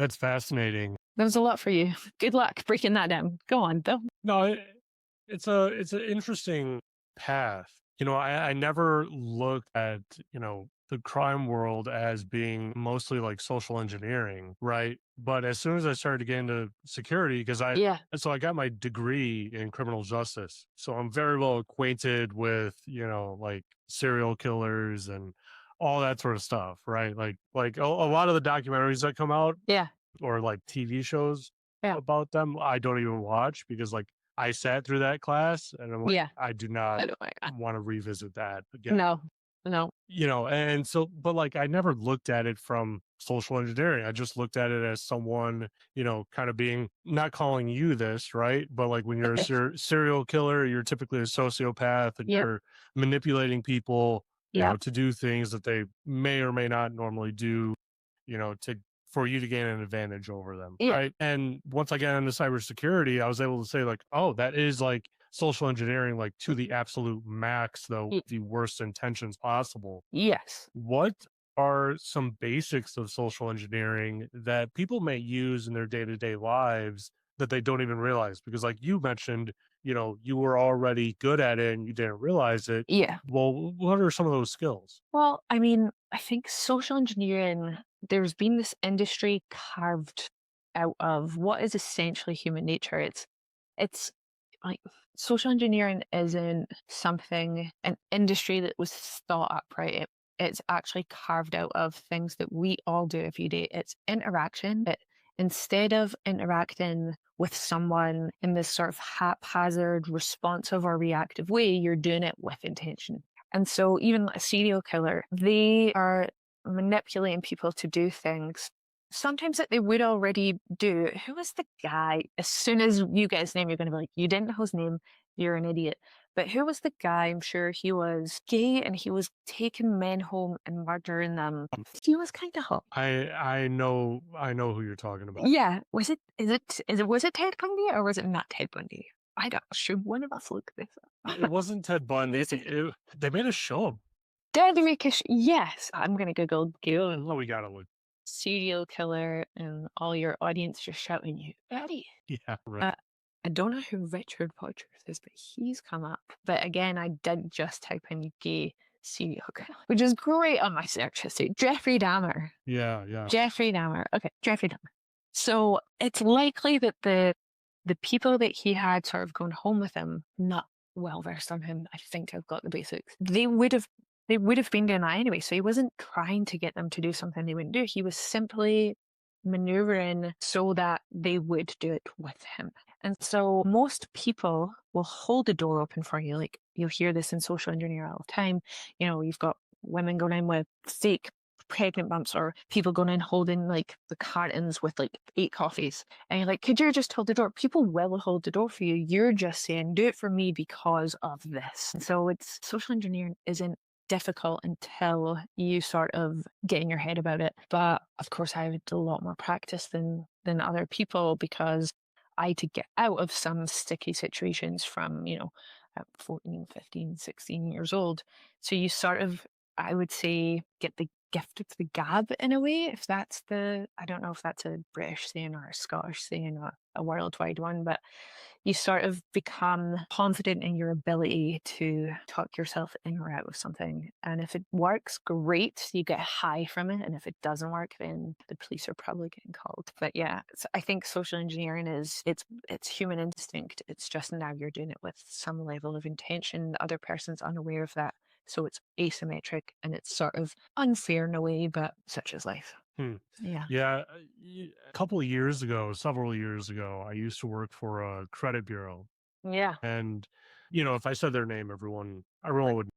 That's fascinating. That was a lot for you. Good luck breaking that down. Go on, though. No, it's an interesting path. I never looked at, the crime world as being mostly like social engineering, right? But as soon as I started to get into security, Yeah. so I got my degree in criminal justice. So I'm very well acquainted with, like serial killers and all that sort of stuff, right? Like a lot of the documentaries that come out Yeah. or like TV shows Yeah. about them, I don't even watch because like I sat through that class and I'm like, Yeah. I do not I don't like that. want to revisit that again. No. No. And so, but like I never looked at it from social engineering. I just looked at it as someone, kind of being not calling you this, right? But like when you're a serial killer, you're typically a sociopath and Yep. you're manipulating people, Yep. to do things that they may or may not normally do, to for you to gain an advantage over them, Yeah. right? And once I got into cybersecurity, I was able to say like, oh, that is like social engineering, like to the absolute max, though, Y- the worst intentions possible. yes. What are some basics of social engineering that people may use in their day-to-day lives that they don't even realize? Because like you mentioned, you were already good at it and you didn't realize it. Yeah. Well, what are some of those skills? Well, I mean, I think social engineering, there's been this industry carved out of what is essentially human nature. It's like social engineering isn't something, an industry that was thought up, right? It's actually carved out of things that we all do every day. It's interaction. Instead of interacting with someone in this sort of haphazard, responsive, or reactive way, you're doing it with intention. And so, even a serial killer, they are manipulating people to do things sometimes that they would already do. Who was the guy? As soon as you get his name, you're going to be like, you didn't know his name, you're an idiot. But who was the guy? I'm sure he was gay and he was taking men home and murdering them. He was kind of hot. I know who you're talking about. Yeah. Was it Ted Bundy or was it not Ted Bundy? I don't, should one of us look this It up? wasn't Ted Bundy. They made a show. Dedrick, yes. I'm going to Google Oh, we gotta look. serial killer and all your audience just shouting you Eddie. Yeah, right. Uh, I don't know who Richard Rogers is, but he's come up. But again, I did just type in gay serial killer, which is great on my search history. Jeffrey Dahmer. Yeah, yeah. Jeffrey Dahmer. Okay, Jeffrey Dahmer. So it's likely that the people that he had sort of gone home with him, not well versed on him, I think I've got the basics. They would have been doing that anyway. So he wasn't trying to get them to do something they wouldn't do. He was simply maneuvering so that they would do it with him. And so most people will hold the door open for you. Like you'll hear this in social engineering all the time. You've got women going in with fake pregnant bumps or people going in holding like the cartons with like 8 coffees. And you're like, could you just hold the door? People will hold the door for you. You're just saying, do it for me because of this. And so it's social engineering isn't difficult until you sort of get in your head about it. But of course, I had a lot more practice than other people because I had to get out of some sticky situations from, at 14, 15, 16 years old. So you sort of, I would say, get the gift of the gab in a way, if that's I don't know if that's a British saying or a Scottish saying or a worldwide one, but you sort of become confident in your ability to talk yourself in or out of something. And if it works, great, you get high from it. And if it doesn't work, then the police are probably getting called. But yeah, I think social engineering it's human instinct. It's just now you're doing it with some level of intention. The other person's unaware of that. So it's asymmetric and it's sort of unfair in a way, but such is life. Hmm. Yeah. Yeah, a couple of years ago, several years ago, I used to work for a credit bureau, Yeah. and if I said their name, everyone would